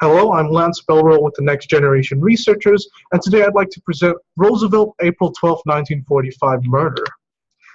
Hello, I'm Lance Belderol with the Next Generation Researchers, and today I'd like to present Roosevelt, April 12, 1945 murder.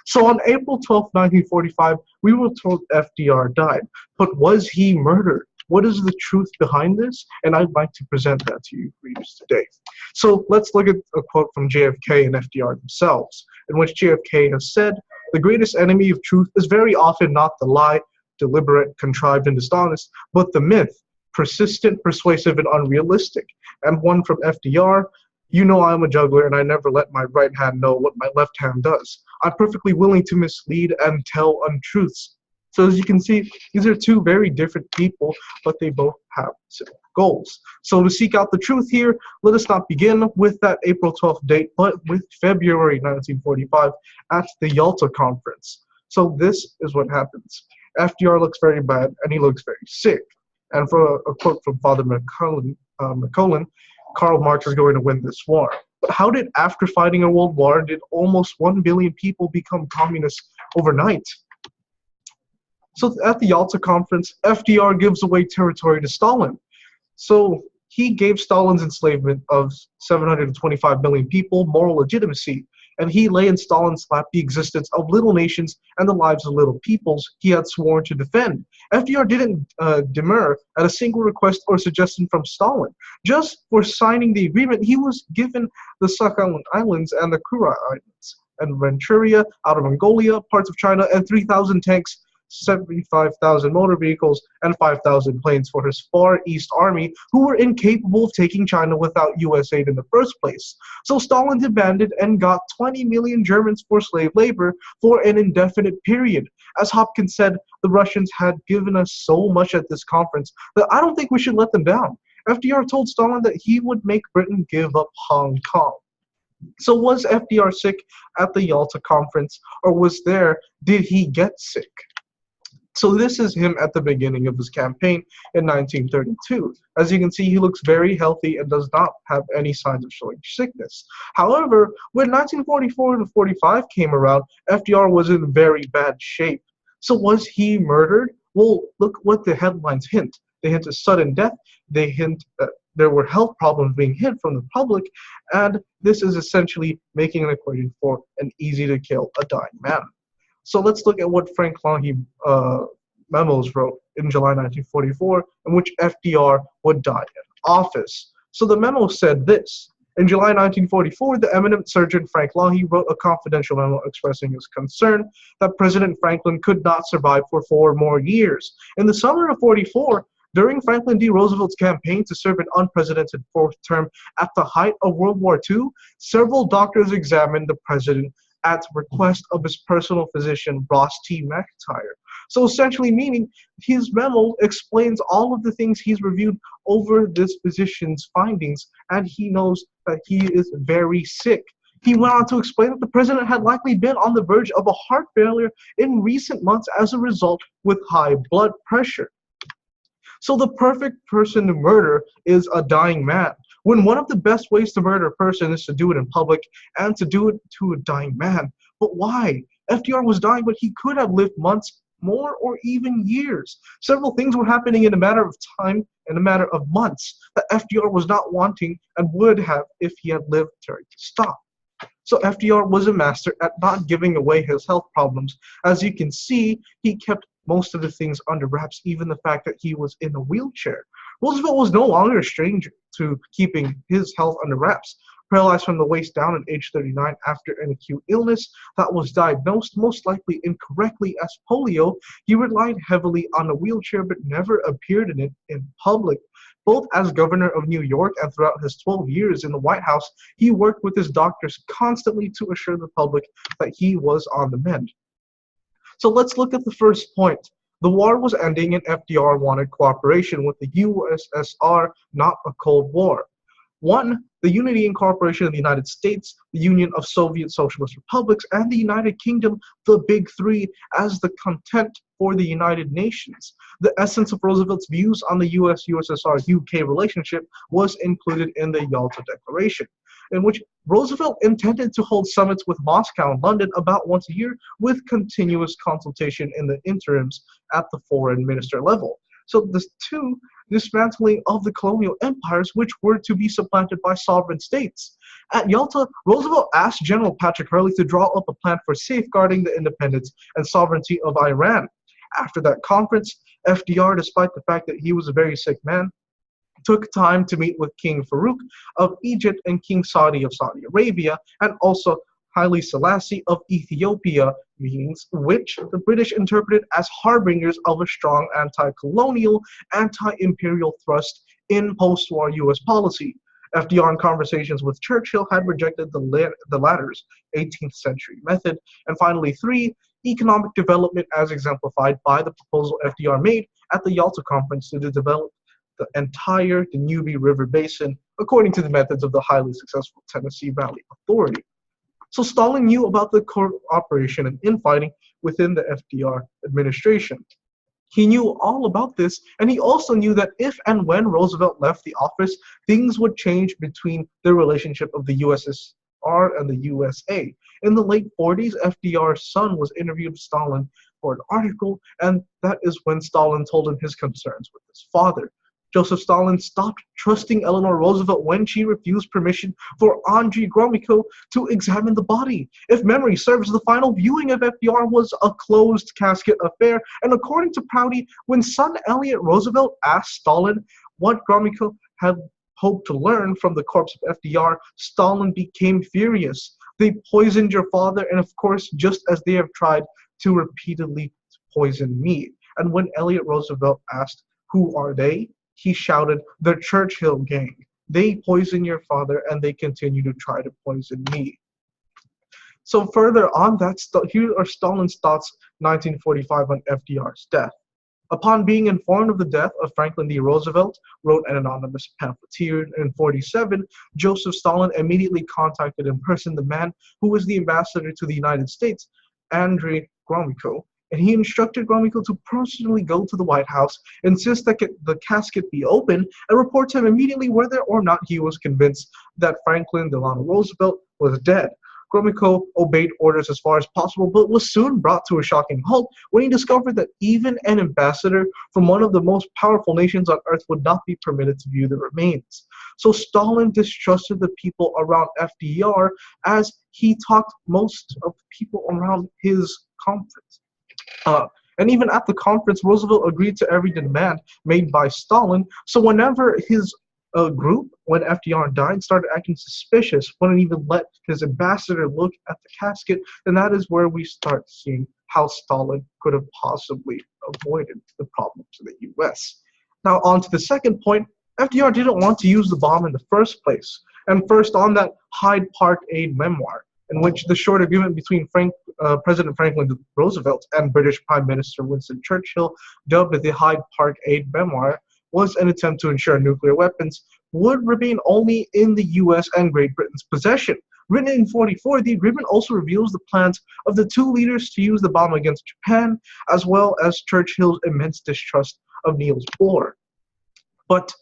So on April 12, 1945, we were told FDR died, but was he murdered? What is the truth behind this? And I'd like to present that to you readers today. So let's look at a quote from JFK and FDR themselves, in which JFK has said, "The greatest enemy of truth is very often not the lie, deliberate, contrived, and dishonest, but the myth, persistent, persuasive, and unrealistic." And one from FDR, "You know I'm a juggler and I never let my right hand know what my left hand does. I'm perfectly willing to mislead and tell untruths." So as you can see, these are two very different people, but they both have similar goals. So to seek out the truth here, let us not begin with that April 12th date, but with February 1945 at the Yalta Conference. So this is what happens. FDR looks very bad and he looks very sick. And for a quote from Father McCullen, Karl Marx is going to win this war. But how did, after fighting a world war, did almost 1 billion people become communists overnight? So at the Yalta Conference, FDR gives away territory to Stalin. So he gave Stalin's enslavement of 725 million people moral legitimacy, and he lay in Stalin's lap the existence of little nations and the lives of little peoples he had sworn to defend. FDR didn't demur at a single request or suggestion from Stalin. Just for signing the agreement, he was given the Sakhalin Islands and the Kura Islands, and Manchuria, Outer Mongolia, parts of China, and 3,000 tanks, 75,000 motor vehicles, and 5,000 planes for his Far East Army, who were incapable of taking China without US aid in the first place. So Stalin demanded and got 20 million Germans for slave labor for an indefinite period. As Hopkins said, the Russians had given us so much at this conference that I don't think we should let them down. FDR told Stalin that he would make Britain give up Hong Kong. So was FDR sick at the Yalta Conference, or did he get sick? So this is him at the beginning of his campaign in 1932. As you can see, he looks very healthy and does not have any signs of showing sickness. However, when 1944 to 45 came around, FDR was in very bad shape. So was he murdered? Well, look what the headlines hint. They hint at sudden death. They hint that there were health problems being hid from the public, and this is essentially making an equation for an easy-to-kill a dying man. So let's look at what Frank Leahy memos wrote in July 1944, in which FDR would die in office. So the memo said this: in July 1944, the eminent surgeon Frank Leahy wrote a confidential memo expressing his concern that President Franklin could not survive for 4 more years. In the summer of '44, during Franklin D. Roosevelt's campaign to serve an unprecedented 4th term at the height of World War II, several doctors examined the president at request of his personal physician, Ross T. McIntyre. So essentially meaning his memo explains all of the things he's reviewed over this physician's findings, and he knows that he is very sick. He went on to explain that the president had likely been on the verge of a heart failure in recent months as a result with high blood pressure. So the perfect person to murder is a dying man, when one of the best ways to murder a person is to do it in public and to do it to a dying man. But why? FDR was dying, but he could have lived months more or even years. Several things were happening in a matter of time, in a matter of months, that FDR was not wanting and would have if he had lived to stop. So FDR was a master at not giving away his health problems. As you can see, he kept most of the things under wraps, even the fact that he was in a wheelchair. Roosevelt was no longer a stranger to keeping his health under wraps. Paralyzed from the waist down at age 39 after an acute illness that was diagnosed most likely incorrectly as polio, he relied heavily on a wheelchair but never appeared in it in public. Both as governor of New York and throughout his 12 years in the White House, he worked with his doctors constantly to assure the public that he was on the mend. So let's look at the first point. The war was ending and FDR wanted cooperation with the USSR, not a Cold War. 1. The unity and cooperation of the United States, the Union of Soviet Socialist Republics, and the United Kingdom, the Big Three, as the content for the United Nations. The essence of Roosevelt's views on the US-USSR-UK relationship was included in the Yalta Declaration, in which Roosevelt intended to hold summits with Moscow and London about once a year with continuous consultation in the interims at the foreign minister level. So the two, dismantling of the colonial empires which were to be supplanted by sovereign states. At Yalta, Roosevelt asked General Patrick Hurley to draw up a plan for safeguarding the independence and sovereignty of Iran. After that conference, FDR, despite the fact that he was a very sick man, took time to meet with King Farouk of Egypt and King Saudi of Saudi Arabia, and also Haile Selassie of Ethiopia, meetings which the British interpreted as harbingers of a strong anti-colonial, anti-imperial thrust in post-war U.S. policy. FDR in conversations with Churchill had rejected the latter's 18th century method. And finally, 3, economic development as exemplified by the proposal FDR made at the Yalta Conference to develop the entire Danube River Basin according to the methods of the highly successful Tennessee Valley Authority. So Stalin knew about the cooperation and infighting within the FDR administration. He knew all about this, and he also knew that if and when Roosevelt left the office, things would change between the relationship of the USSR and the USA. In the late 40s, FDR's son was interviewed with Stalin for an article, and that is when Stalin told him his concerns with his father. Joseph Stalin stopped trusting Eleanor Roosevelt when she refused permission for Andrei Gromyko to examine the body. If memory serves, the final viewing of FDR was a closed casket affair, and according to Prouty, when son Elliot Roosevelt asked Stalin what Gromyko had hoped to learn from the corpse of FDR, Stalin became furious. They poisoned your father, and of course, just as they have tried to repeatedly poison me. And when Elliot Roosevelt asked, "Who are they?" he shouted, "The Churchill gang. They poison your father, and they continue to try to poison me." So further on that, here are Stalin's thoughts 1945 on FDR's death. Upon being informed of the death of Franklin D. Roosevelt, wrote an anonymous pamphleteer in 47, Joseph Stalin immediately contacted in person the man who was the ambassador to the United States, Andrei Gromyko, and he instructed Gromyko to personally go to the White House, insist that the casket be opened, and report to him immediately whether or not he was convinced that Franklin Delano Roosevelt was dead. Gromyko obeyed orders as far as possible, but was soon brought to a shocking halt when he discovered that even an ambassador from one of the most powerful nations on earth would not be permitted to view the remains. So Stalin distrusted the people around FDR, as he talked most of the people around his conference. And even at the conference, Roosevelt agreed to every demand made by Stalin. So whenever his group, when FDR died, started acting suspicious, wouldn't even let his ambassador look at the casket, then that is where we start seeing how Stalin could have possibly avoided the problems in the U.S. Now on to the second point, FDR didn't want to use the bomb in the first place. And first on that Hyde Park Aid memoir, in which the short agreement between President Franklin Roosevelt and British Prime Minister Winston Churchill, dubbed the Hyde Park Aid Memoir, was an attempt to ensure nuclear weapons would remain only in the U.S. and Great Britain's possession. Written in 1944, the agreement also reveals the plans of the two leaders to use the bomb against Japan, as well as Churchill's immense distrust of Niels Bohr. But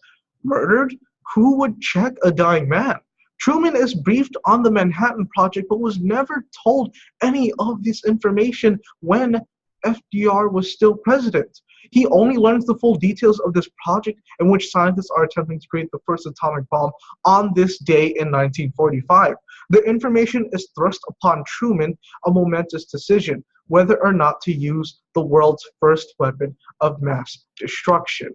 murdered? Who would check a dying man? Truman is briefed on the Manhattan Project, but was never told any of this information when FDR was still president. He only learns the full details of this project, in which scientists are attempting to create the first atomic bomb on this day in 1945. The information is thrust upon Truman, a momentous decision, whether or not to use the world's first weapon of mass destruction.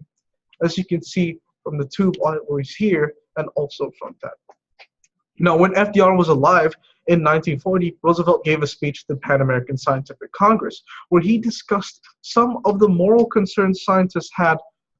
As you can see from the two artworks here, and also from that. Now, when FDR was alive in 1940, Roosevelt gave a speech to the Pan American Scientific Congress, where he discussed some of the moral concerns scientists had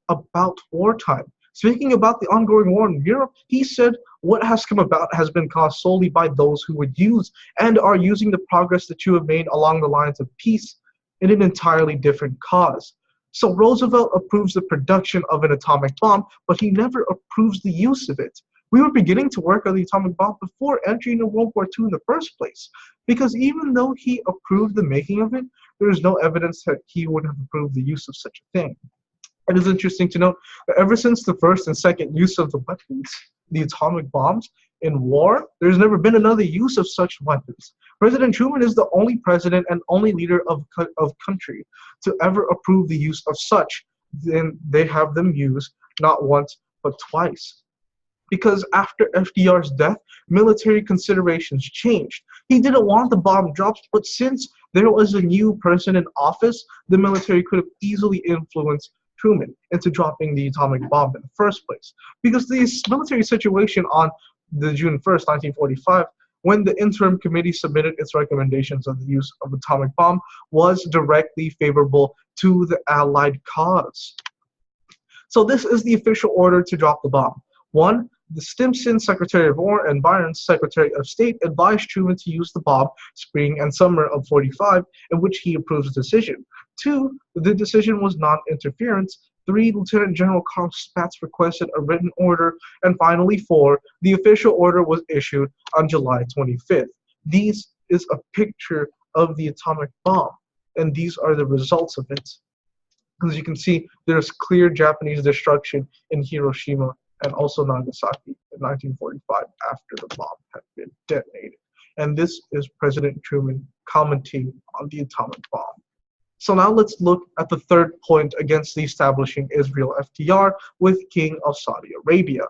about wartime. Speaking about the ongoing war in Europe, he said, "What has come about has been caused solely by those who would use and are using the progress that you have made along the lines of peace in an entirely different cause." So Roosevelt approves the production of an atomic bomb, but he never approves the use of it. We were beginning to work on the atomic bomb before entering into World War II in the first place, because even though he approved the making of it, there is no evidence that he would have approved the use of such a thing. It is interesting to note that ever since the first and second use of the weapons, the atomic bombs, in war, there's never been another use of such weapons. President Truman is the only president and only leader of country to ever approve the use of such then they have them used not once but twice. Because after FDR's death, military considerations changed. He didn't want the bomb dropped, but since there was a new person in office, the military could have easily influenced Truman into dropping the atomic bomb in the first place. Because the military situation on the June 1st, 1945, when the interim committee submitted its recommendations on the use of atomic bomb, was directly favorable to the Allied cause. So this is the official order to drop the bomb. 1. The Stimson, Secretary of War, and Byron, Secretary of State, advised Truman to use the bomb spring and summer of 45, in which he approves the decision. 2. The decision was non-interference. 3. Lieutenant General Carl Spaatz requested a written order. And finally, 4. The official order was issued on July 25th. These is a picture of the atomic bomb, and these are the results of it. As you can see, there's clear Japanese destruction in Hiroshima and also Nagasaki in 1945 after the bomb had been detonated. And this is President Truman commenting on the atomic bomb. So now let's look at the third point against the establishing Israel FDR with King of Saudi Arabia.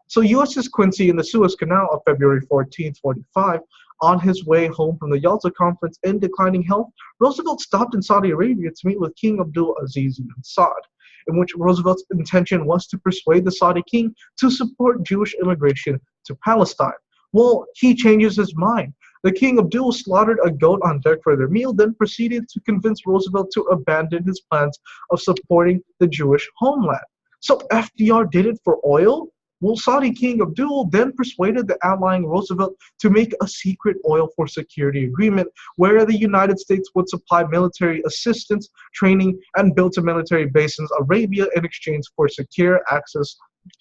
So USS Quincy in the Suez Canal of February 14, 45, on his way home from the Yalta Conference in declining health, Roosevelt stopped in Saudi Arabia to meet with King Abdul Aziz bin Saud, in which Roosevelt's intention was to persuade the Saudi king to support Jewish immigration to Palestine. Well, he changes his mind. The King Abdul slaughtered a goat on deck for their meal, then proceeded to convince Roosevelt to abandon his plans of supporting the Jewish homeland. So FDR did it for oil? Well, Saudi King Abdul then persuaded the outlying Roosevelt to make a secret oil for security agreement where the United States would supply military assistance, training, and build a military base in Arabia in exchange for secure access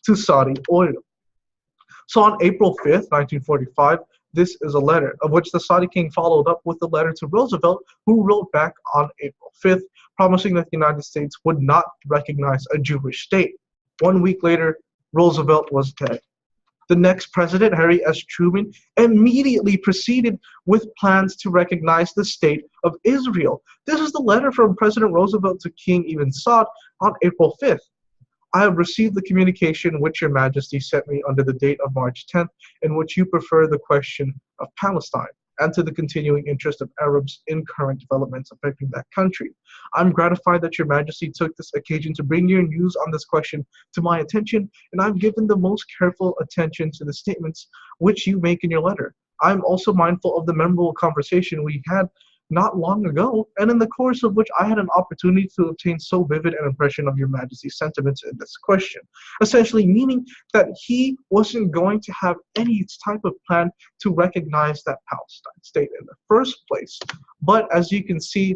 to Saudi oil. So on April 5th, 1945, this is a letter of which the Saudi king followed up with a letter to Roosevelt, who wrote back on April 5th, promising that the United States would not recognize a Jewish state. 1 week later, Roosevelt was dead. The next president, Harry S. Truman, immediately proceeded with plans to recognize the state of Israel. This is the letter from President Roosevelt to King Ibn Saud on April 5th. I have received the communication which Your Majesty sent me under the date of March 10th, in which you prefer the question of Palestine and to the continuing interest of Arabs in current developments affecting that country. I'm gratified that Your Majesty took this occasion to bring your news on this question to my attention, and I've given the most careful attention to the statements which you make in your letter. I'm also mindful of the memorable conversation we had not long ago, and in the course of which I had an opportunity to obtain so vivid an impression of Your Majesty's sentiments in this question, essentially meaning that he wasn't going to have any type of plan to recognize that Palestine state in the first place. But as you can see,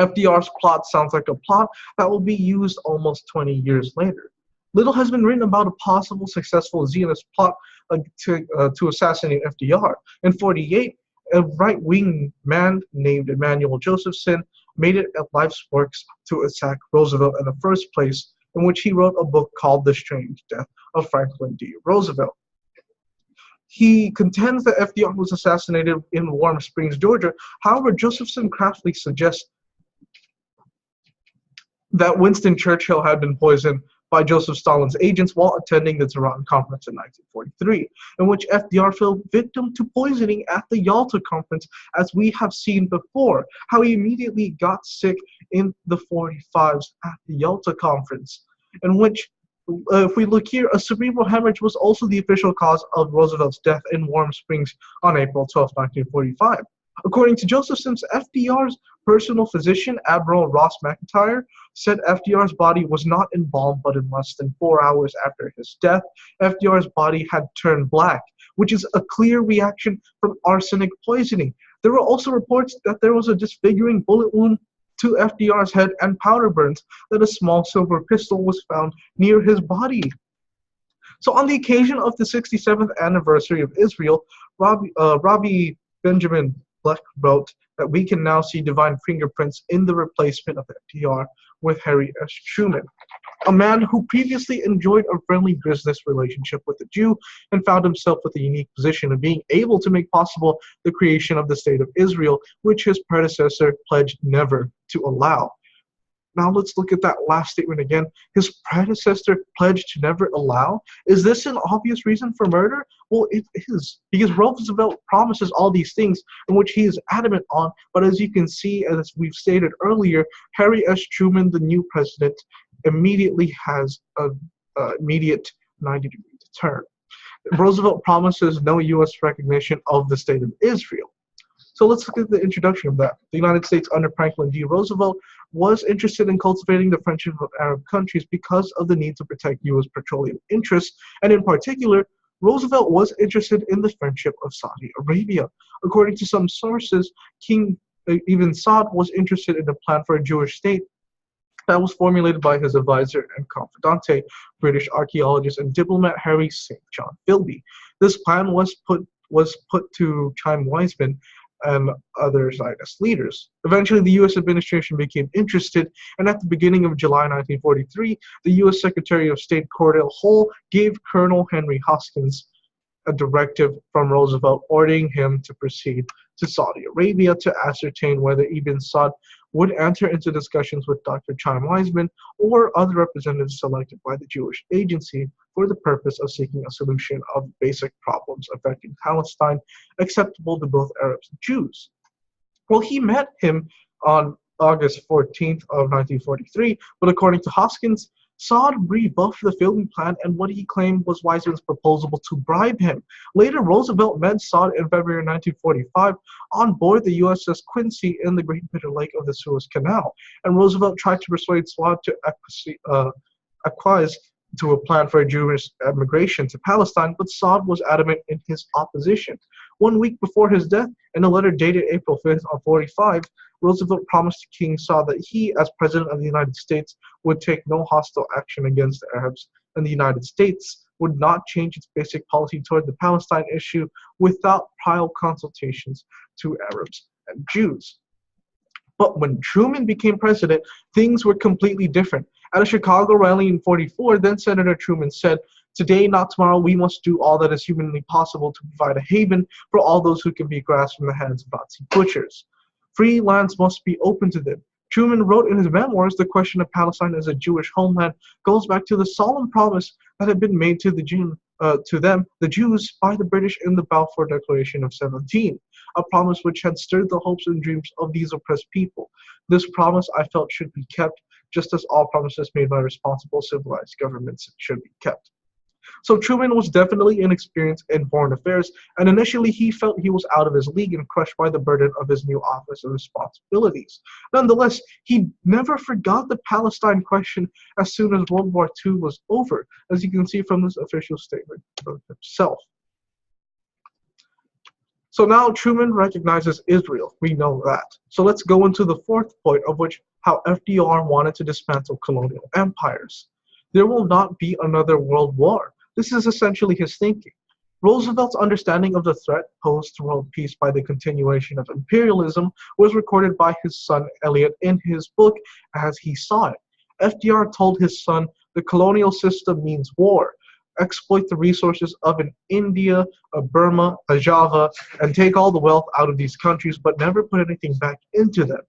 FDR's plot sounds like a plot that will be used almost 20 years later. Little has been written about a possible successful Zionist plot to assassinate FDR. In 48, a right-wing man named Emanuel Josephson made it at life's works to attack Roosevelt in the first place, in which he wrote a book called The Strange Death of Franklin D. Roosevelt. He contends that FDR was assassinated in Warm Springs, Georgia. However, Josephson craftily suggests that Winston Churchill had been poisoned by Joseph Stalin's agents while attending the Tehran Conference in 1943, in which FDR fell victim to poisoning at the Yalta Conference, as we have seen before, how he immediately got sick in the 45s at the Yalta Conference, in which, if we look here, a cerebral hemorrhage was also the official cause of Roosevelt's death in Warm Springs on April 12, 1945. According to Josephson, FDR's personal physician, Admiral Ross McIntyre, said FDR's body was not embalmed, but in less than 4 hours after his death, FDR's body had turned black, which is a clear reaction from arsenic poisoning. There were also reports that there was a disfiguring bullet wound to FDR's head and powder burns, that a small silver pistol was found near his body. So on the occasion of the 67th anniversary of Israel, Rabbi Benjamin Bleck wrote that we can now see divine fingerprints in the replacement of FDR with Harry S. Truman, a man who previously enjoyed a friendly business relationship with a Jew and found himself with a unique position of being able to make possible the creation of the State of Israel, which his predecessor pledged never to allow. Now let's look at that last statement again. His predecessor pledged to never allow. Is this an obvious reason for murder? Well, it is, because Roosevelt promises all these things in which he is adamant on, but as you can see, as we've stated earlier, Harry S. Truman, the new president, immediately has an immediate 90-degree turn. Roosevelt promises no U.S. recognition of the State of Israel. So let's look at the introduction of that. The United States under Franklin D. Roosevelt was interested in cultivating the friendship of Arab countries because of the need to protect U.S. petroleum interests, and in particular, Roosevelt was interested in the friendship of Saudi Arabia. According to some sources, King Ibn Saud was interested in a plan for a Jewish state that was formulated by his advisor and confidante, British archaeologist and diplomat Harry St. John Philby. This plan was put to Chaim Weizmann and other Zionist leaders. Eventually, the U.S. administration became interested, and at the beginning of July 1943, the U.S. Secretary of State Cordell Hull gave Colonel Henry Hoskins a directive from Roosevelt ordering him to proceed to Saudi Arabia to ascertain whether Ibn Saud would enter into discussions with Dr. Chaim Weizmann or other representatives selected by the Jewish Agency for the purpose of seeking a solution of basic problems affecting Palestine acceptable to both Arabs and Jews. Well, he met him on August 14th of 1943, but according to Hoskins, Saud rebuffed the Philby plan and what he claimed was Weizmann's proposal to bribe him. Later, Roosevelt met Saud in February 1945 on board the USS Quincy in the Great Bitter Lake of the Suez Canal, and Roosevelt tried to persuade Saud to acquiesce to a plan for a Jewish emigration to Palestine, but Saud was adamant in his opposition. 1 week before his death, in a letter dated April 5th of 45, Roosevelt promised King Saud that he, as President of the United States, would take no hostile action against the Arabs, and the United States would not change its basic policy toward the Palestine issue without prior consultations to Arabs and Jews. But when Truman became president, things were completely different. At a Chicago rally in 44, then Senator Truman said, "Today, not tomorrow, we must do all that is humanly possible to provide a haven for all those who can be grasped from the hands of Nazi butchers. Free lands must be open to them." Truman wrote in his memoirs, "The question of Palestine as a Jewish homeland goes back to the solemn promise that had been made to them, the Jews, by the British in the Balfour Declaration of 17, a promise which had stirred the hopes and dreams of these oppressed people. This promise I felt should be kept, just as all promises made by responsible civilized governments should be kept." So Truman was definitely inexperienced in foreign affairs, and initially he felt he was out of his league and crushed by the burden of his new office and responsibilities. Nonetheless, he never forgot the Palestine question as soon as World War II was over, as you can see from this official statement of himself. So now Truman recognizes Israel. We know that. So let's go into the fourth point, of which how FDR wanted to dismantle colonial empires. There will not be another world war. This is essentially his thinking. Roosevelt's understanding of the threat posed to world peace by the continuation of imperialism was recorded by his son Eliot in his book As He Saw It. FDR told his son, "The colonial system means war. Exploit the resources of an India, a Burma, a Java, and take all the wealth out of these countries, but never put anything back into them.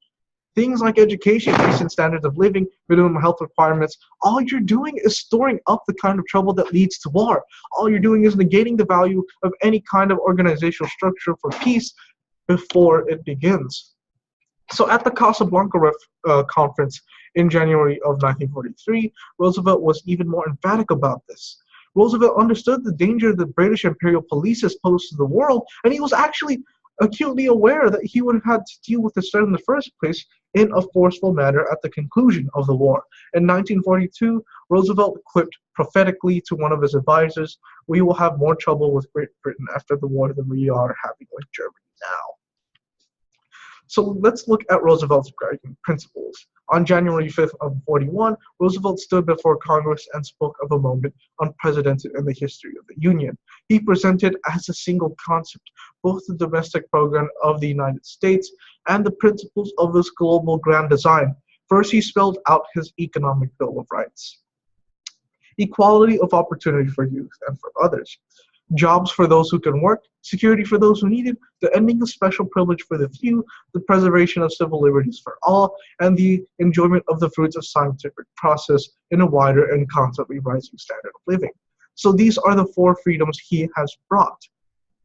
Things like education, decent standards of living, minimum health requirements, all you're doing is storing up the kind of trouble that leads to war. All you're doing is negating the value of any kind of organizational structure for peace before it begins." So at the Casablanca conference in January of 1943, Roosevelt was even more emphatic about this. Roosevelt understood the danger the British imperial policies posed to the world, and he was actually acutely aware that he would have had to deal with this threat in the first place in a forceful manner at the conclusion of the war. In 1942, Roosevelt quipped prophetically to one of his advisors, "We will have more trouble with Great Britain after the war than we are having with Germany now." So let's look at Roosevelt's guiding principles. On January 5th of 41, Roosevelt stood before Congress and spoke of a moment unprecedented in the history of the Union. He presented as a single concept both the domestic program of the United States and the principles of this global grand design. First, he spelled out his economic Bill of Rights. Equality of opportunity for youth and for others. jobs for those who can work, security for those who need it, the ending of special privilege for the few, the preservation of civil liberties for all, and the enjoyment of the fruits of scientific process in a wider and constantly rising standard of living. So these are the four freedoms he has brought,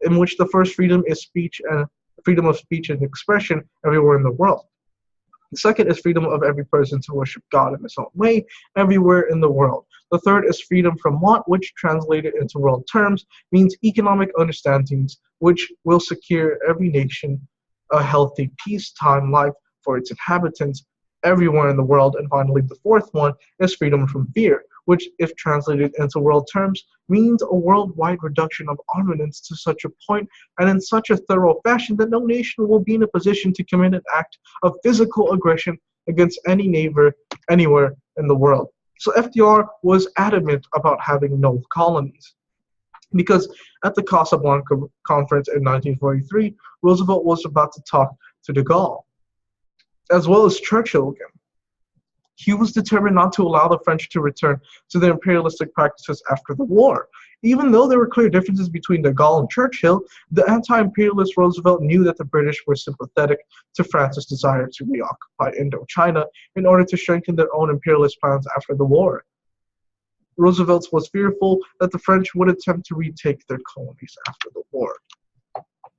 in which the first freedom is speech and freedom of speech and expression everywhere in the world. The second is freedom of every person to worship God in his own way everywhere in the world. The third is freedom from want, which translated into world terms means economic understandings, which will secure every nation a healthy, peacetime life for its inhabitants everywhere in the world. And finally, the fourth one is freedom from fear, which, if translated into world terms, means a worldwide reduction of armaments to such a point and in such a thorough fashion that no nation will be in a position to commit an act of physical aggression against any neighbor anywhere in the world. So FDR was adamant about having no colonies, because at the Casablanca Conference in 1943, Roosevelt was about to talk to de Gaulle, as well as Churchill again. He was determined not to allow the French to return to their imperialistic practices after the war. Even though there were clear differences between de Gaulle and Churchill, the anti-imperialist Roosevelt knew that the British were sympathetic to France's desire to reoccupy Indochina in order to strengthen their own imperialist plans after the war. Roosevelt was fearful that the French would attempt to retake their colonies after the war.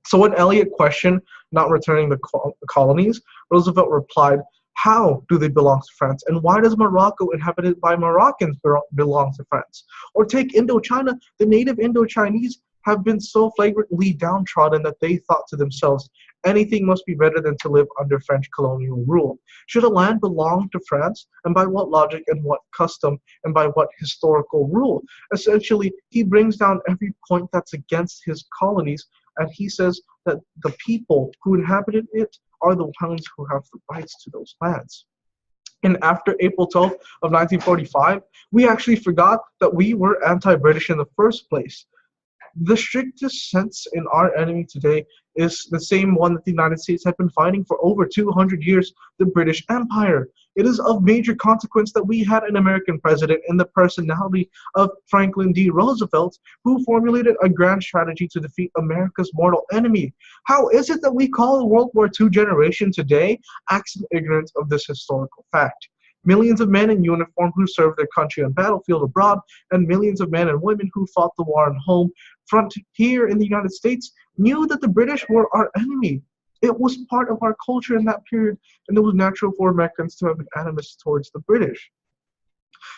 So when Eliot questioned not returning the colonies, Roosevelt replied, "How do they belong to France? And why does Morocco, inhabited by Moroccans, belong to France? Or take Indochina, the native Indo-Chinese have been so flagrantly downtrodden that they thought to themselves, anything must be better than to live under French colonial rule. Should a land belong to France? And by what logic and what custom and by what historical rule?" Essentially, he brings down every point that's against his colonies, and he says that the people who inhabited it are the ones who have the rights to those lands. And after April 12th of 1945, we actually forgot that we were anti-British in the first place. The strictest sense in our enemy today is the same one that the United States had been fighting for over 200 years, the British Empire. It is of major consequence that we had an American president in the personality of Franklin D. Roosevelt, who formulated a grand strategy to defeat America's mortal enemy. How is it that we call the World War II generation today acts in ignorance of this historical fact? Millions of men in uniform who served their country on battlefield abroad, and millions of men and women who fought the war on home front here in the United States knew that the British were our enemy. It was part of our culture in that period, and it was natural for Americans to have an animus towards the British.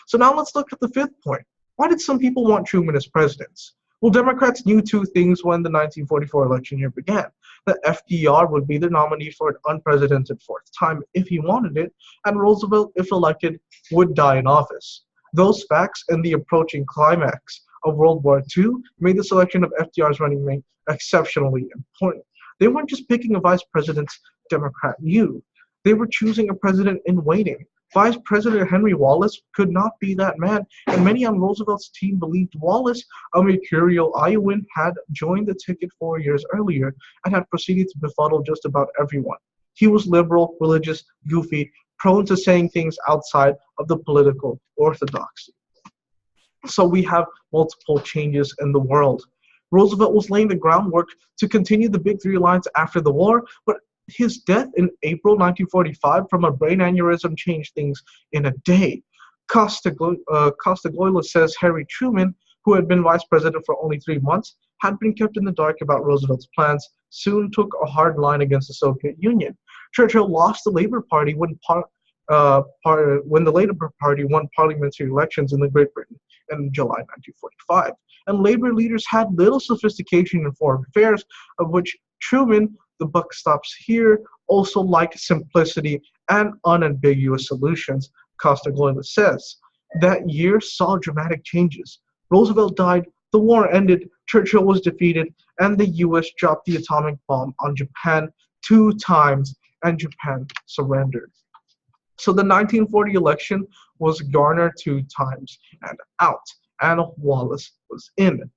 So now let's look at the fifth point. Why did some people want Truman as president? Well, Democrats knew two things when the 1944 election year began: that FDR would be the nominee for an unprecedented fourth time if he wanted it, and Roosevelt, if elected, would die in office. Those facts and the approaching climax of World War II made the selection of FDR's running mate exceptionally important. They weren't just picking a vice president Democrat knew. They were choosing a president in waiting. Vice President Henry Wallace could not be that man, and many on Roosevelt's team believed Wallace, a mercurial Iowan, had joined the ticket 4 years earlier and had proceeded to befuddle just about everyone. He was liberal, religious, goofy, prone to saying things outside of the political orthodoxy. So we have multiple changes in the world. Roosevelt was laying the groundwork to continue the Big Three alliance after the war, but his death in April 1945 from a brain aneurysm changed things in a day. Costagloila says Harry Truman, who had been vice president for only 3 months, had been kept in the dark about Roosevelt's plans, soon took a hard line against the Soviet Union. Churchill lost the Labour Party when the Labour Party won parliamentary elections in Great Britain in July 1945. And Labour leaders had little sophistication in foreign affairs, of which Truman, the buck stops here, also liked simplicity and unambiguous solutions. Costagloila says that year saw dramatic changes. Roosevelt died, the war ended, Churchill was defeated, and the US dropped the atomic bomb on Japan 2 times, and Japan surrendered. So the 1940 election was Garner 2 times and out, and Wallace was in.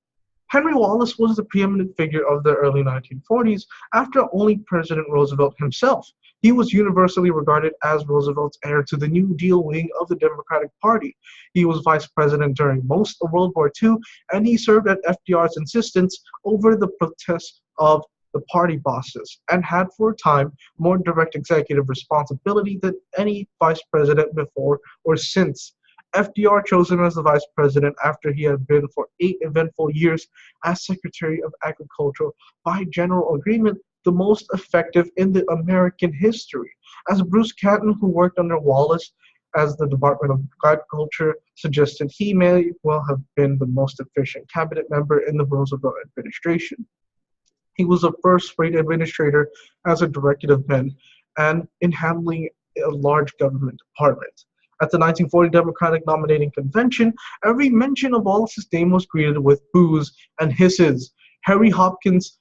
Henry Wallace was the preeminent figure of the early 1940s after only President Roosevelt himself. He was universally regarded as Roosevelt's heir to the New Deal wing of the Democratic Party. He was vice president during most of World War II, and he served at FDR's insistence over the protests of the party bosses, and had for a time more direct executive responsibility than any vice president before or since. FDR chose him as the vice president after he had been for 8 eventful years as Secretary of Agriculture by general agreement, the most effective in the American history. As Bruce Catton, who worked under Wallace as the Department of Agriculture, suggested, he may well have been the most efficient cabinet member in the Roosevelt administration. He was a first-rate administrator as a director of men and in handling a large government department. At the 1940 Democratic Nominating Convention, every mention of Wallace's name was greeted with boos and hisses. Harry Hopkins,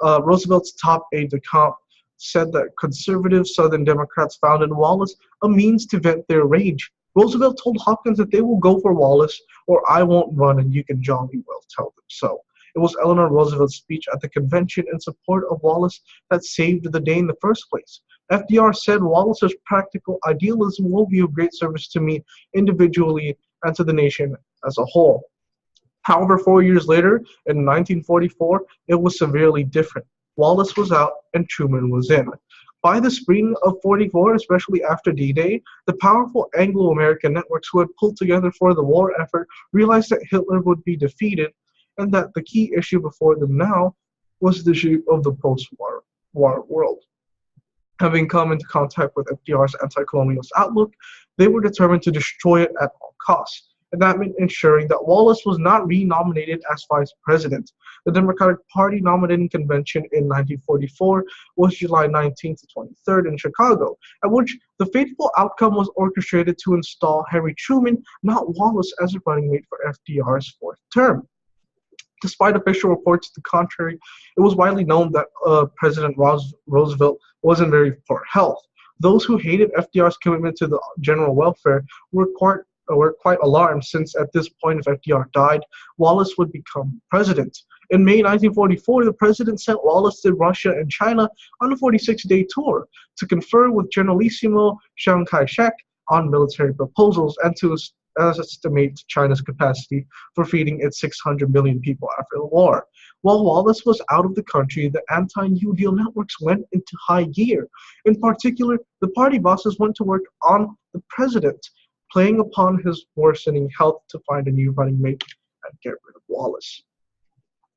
Roosevelt's top aide-de-camp, said that conservative Southern Democrats found in Wallace a means to vent their rage. Roosevelt told Hopkins that they will go for Wallace, or I won't run and you can jolly well tell them so. It was Eleanor Roosevelt's speech at the convention in support of Wallace that saved the day in the first place. FDR said Wallace's practical idealism will be of great service to me individually and to the nation as a whole. However, 4 years later, in 1944, it was severely different. Wallace was out and Truman was in. By the spring of 44, especially after D-Day, the powerful Anglo-American networks who had pulled together for the war effort realized that Hitler would be defeated and that the key issue before them now was the shape of the post-war world. Having come into contact with FDR's anti-colonialist outlook, they were determined to destroy it at all costs, and that meant ensuring that Wallace was not re-nominated as vice president. The Democratic Party nominating convention in 1944 was July 19th to 23rd in Chicago, at which the fateful outcome was orchestrated to install Harry Truman, not Wallace, as a running mate for FDR's fourth term. Despite official reports to the contrary, it was widely known that President Roosevelt was in very poor health. Those who hated FDR's commitment to the general welfare were quite alarmed, since at this point, if FDR died, Wallace would become president. In May 1944, the president sent Wallace to Russia and China on a 46-day tour to confer with Generalissimo Chiang Kai-shek on military proposals and to estimate China's capacity for feeding its 600 million people after the war. While Wallace was out of the country, the anti-New Deal networks went into high gear. In particular, the party bosses went to work on the president, playing upon his worsening health to find a new running mate and get rid of Wallace.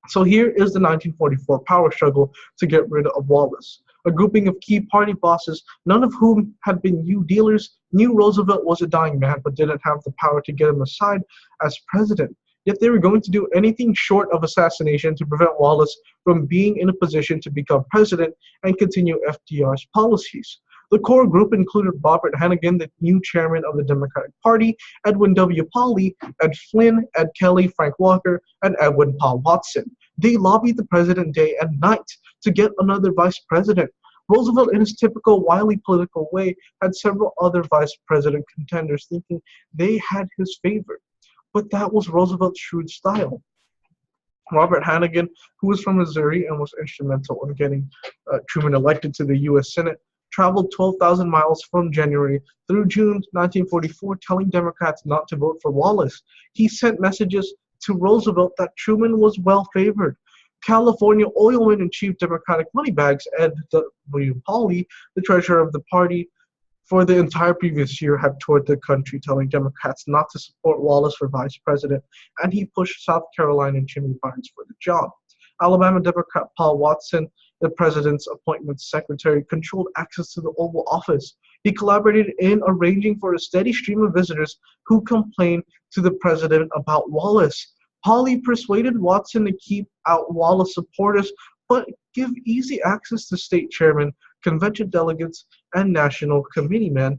So here is the 1944 power struggle to get rid of Wallace. A grouping of key party bosses, none of whom had been New Dealers, knew Roosevelt was a dying man but didn't have the power to get him aside as president. Yet they were going to do anything short of assassination to prevent Wallace from being in a position to become president and continue FDR's policies. The core group included Robert Hannegan, the new chairman of the Democratic Party, Edwin W. Pauley, Ed Flynn, Ed Kelly, Frank Walker, and Edwin Paul Watson. They lobbied the president day and night to get another vice president. Roosevelt, in his typical wily political way, had several other vice president contenders thinking they had his favor. But that was Roosevelt's shrewd style. Robert Hannegan, who was from Missouri and was instrumental in getting Truman elected to the U.S. Senate, traveled 12,000 miles from January through June 1944 telling Democrats not to vote for Wallace. He sent messages to Roosevelt that Truman was well favored. California oilman and chief Democratic moneybags Ed W. Pauley, the treasurer of the party, for the entire previous year had toured the country telling Democrats not to support Wallace for vice president, and he pushed South Carolina and Jimmy Barnes for the job. Alabama Democrat Paul Watson, the president's appointments secretary, controlled access to the Oval Office. He collaborated in arranging for a steady stream of visitors who complained to the president about Wallace. Pauley persuaded Watson to keep out Wallace supporters, but give easy access to state chairmen, convention delegates, and national committeemen,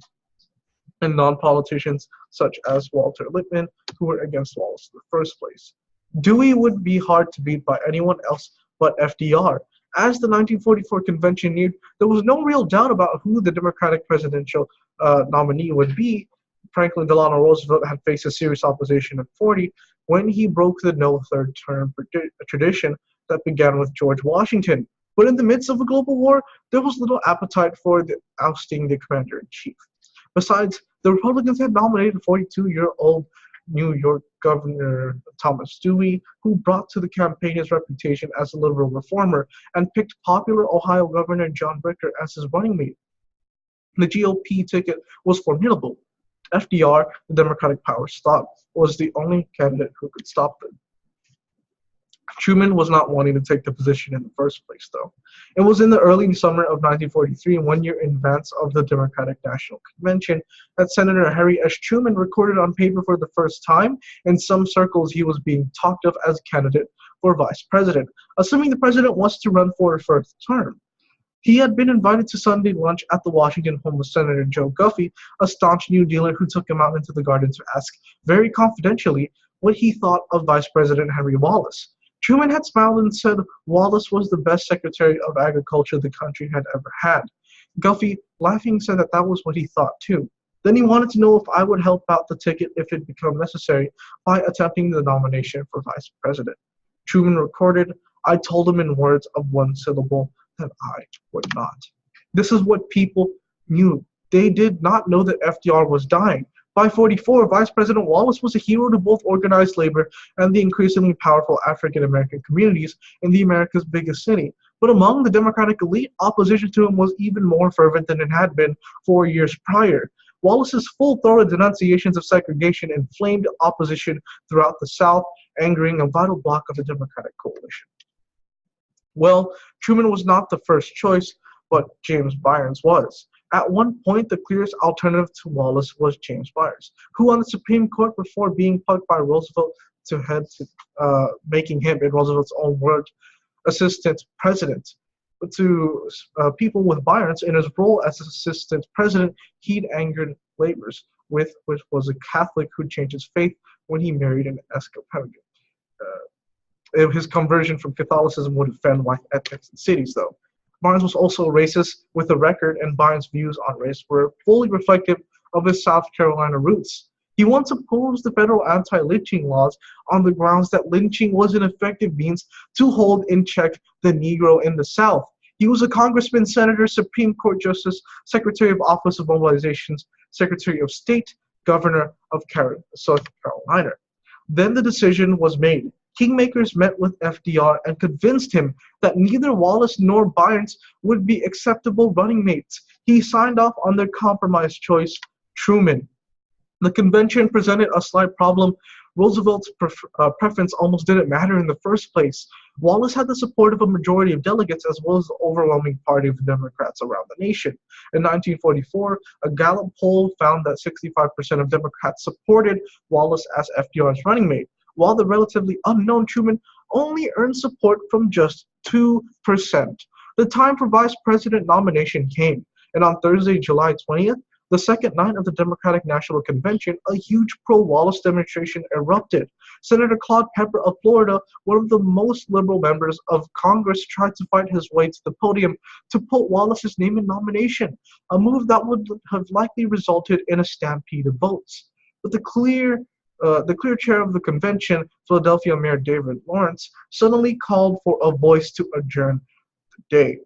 and non-politicians such as Walter Lippmann, who were against Wallace in the first place. Dewey would be hard to beat by anyone else but FDR. As the 1944 convention neared, there was no real doubt about who the Democratic presidential nominee would be. Franklin Delano Roosevelt had faced a serious opposition at 40 when he broke the no third term tradition that began with George Washington. But in the midst of a global war, there was little appetite for ousting the commander-in-chief. Besides, the Republicans had nominated 42-year-old New York Governor Thomas Dewey, who brought to the campaign his reputation as a liberal reformer, and picked popular Ohio Governor John Ricker as his running mate. The GOP ticket was formidable. FDR, the Democratic power thought, was the only candidate who could stop them. Truman was not wanting to take the position in the first place, though. It was in the early summer of 1943, 1 year in advance of the Democratic National Convention, that Senator Harry S. Truman recorded on paper for the first time. In some circles, he was being talked of as candidate for vice president, assuming the president wants to run for a first term. He had been invited to Sunday lunch at the Washington home of Senator Joe Guffey, a staunch New Dealer who took him out into the garden to ask, very confidentially, what he thought of Vice President Henry Wallace. Truman had smiled and said Wallace was the best Secretary of Agriculture the country had ever had. Guffey, laughing, said that was what he thought too. Then he wanted to know if I would help out the ticket if it became necessary by attempting the nomination for vice president. Truman recorded, I told him in words of one syllable that I would not. This is what people knew. They did not know that FDR was dying. By 44, Vice President Wallace was a hero to both organized labor and the increasingly powerful African-American communities in the America's biggest city. But among the Democratic elite, opposition to him was even more fervent than it had been 4 years prior. Wallace's full-throated denunciations of segregation inflamed opposition throughout the South, angering a vital bloc of the Democratic coalition. Well, Truman was not the first choice, but James Byers was. At one point, the clearest alternative to Wallace was James Byers, who on the Supreme Court before being plucked by Roosevelt to head to making him, in Roosevelt's own words, assistant president. But to people with Byers, in his role as assistant president, he'd angered laborers, which was a Catholic who changed his faith when he married an Episcopalian. His conversion from Catholicism would offend white ethnics in cities, though. Barnes was also a racist with a record, and Barnes' views on race were fully reflective of his South Carolina roots. He once opposed the federal anti-lynching laws on the grounds that lynching was an effective means to hold in check the Negro in the South. He was a congressman, senator, Supreme Court justice, Secretary of Office of Mobilizations, Secretary of State, Governor of South Carolina. Then the decision was made. Kingmakers met with FDR and convinced him that neither Wallace nor Byers would be acceptable running mates. He signed off on their compromise choice, Truman. The convention presented a slight problem. Roosevelt's preference almost didn't matter in the first place. Wallace had the support of a majority of delegates as well as the overwhelming party of Democrats around the nation. In 1944, a Gallup poll found that 65% of Democrats supported Wallace as FDR's running mate, while the relatively unknown Truman only earned support from just 2%. The time for vice president nomination came, and on Thursday, July 20th, the second night of the Democratic National Convention, a huge pro-Wallace demonstration erupted. Senator Claude Pepper of Florida, one of the most liberal members of Congress, tried to fight his way to the podium to put Wallace's name in nomination, a move that would have likely resulted in a stampede of votes. But the clear chair of the convention, Philadelphia Mayor David Lawrence, suddenly called for a voice to adjourn the day.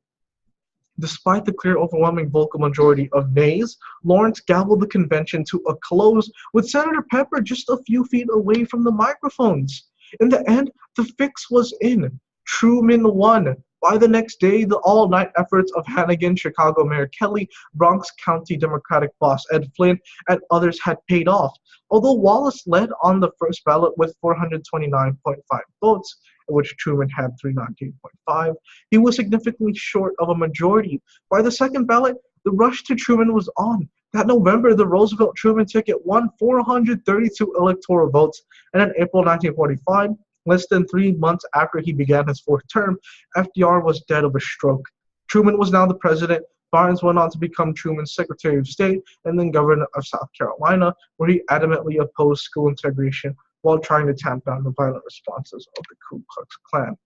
Despite the clear overwhelming vocal majority of nays, Lawrence gavelled the convention to a close with Senator Pepper just a few feet away from the microphones. In the end, the fix was in. Truman won. By the next day, the all-night efforts of Hannigan, Chicago Mayor Kelly, Bronx County Democratic boss Ed Flynn, and others had paid off. Although Wallace led on the first ballot with 429.5 votes, in which Truman had 319.5, he was significantly short of a majority. By the second ballot, the rush to Truman was on. That November, the Roosevelt-Truman ticket won 432 electoral votes, and in April 1945, less than 3 months after he began his fourth term, FDR was dead of a stroke. Truman was now the president. Barnes went on to become Truman's Secretary of State and then Governor of South Carolina, where he adamantly opposed school integration while trying to tamp down the violent responses of the Ku Klux Klan.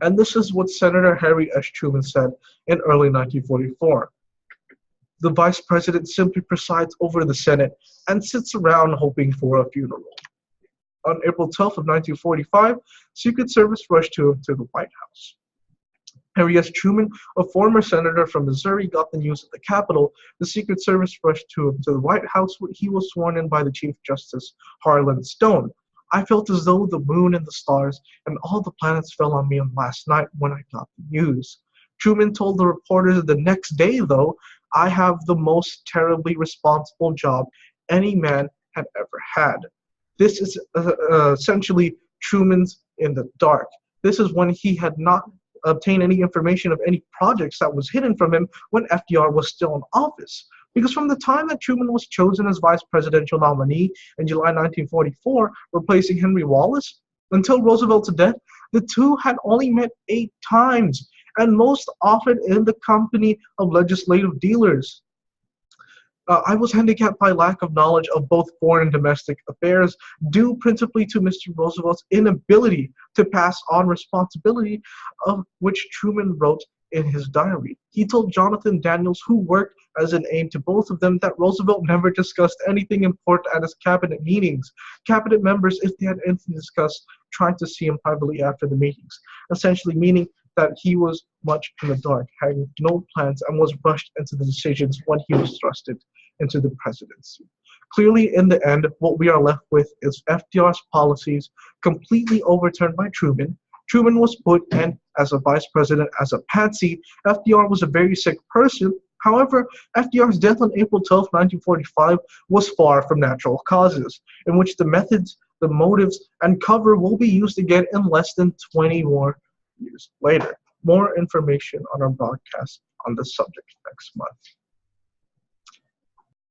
And this is what Senator Harry S. Truman said in early 1944. The vice president simply presides over the Senate and sits around hoping for a funeral. On April 12th of 1945, Secret Service rushed to him to the White House. Harry S. Truman, a former senator from Missouri, got the news at the Capitol. The Secret Service rushed to him to the White House, where he was sworn in by the Chief Justice Harlan Stone. I felt as though the moon and the stars and all the planets fell on me on last night when I got the news. Truman told the reporters the next day, though, I have the most terribly responsible job any man had ever had. This is essentially Truman's in the dark. This is when he had not obtained any information of any projects that was hidden from him when FDR was still in office. Because from the time that Truman was chosen as vice presidential nominee in July 1944, replacing Henry Wallace, until Roosevelt's death, the two had only met 8 times, and most often in the company of legislative dealers. I was handicapped by lack of knowledge of both foreign and domestic affairs, due principally to Mr. Roosevelt's inability to pass on responsibility, of which Truman wrote in his diary. He told Jonathan Daniels, who worked as an aide to both of them, that Roosevelt never discussed anything important at his cabinet meetings. Cabinet members, if they had anything to discuss, tried to see him privately after the meetings, essentially meaning that he was much in the dark, having no plans, and was rushed into the decisions when he was thrusted into the presidency. Clearly, in the end, what we are left with is FDR's policies completely overturned by Truman. Truman was put in as a vice president as a patsy. FDR was a very sick person. However, FDR's death on April 12, 1945 was far from natural causes, in which the methods, the motives, and cover will be used again in less than 20 more years later. More information on our broadcast on this subject next month.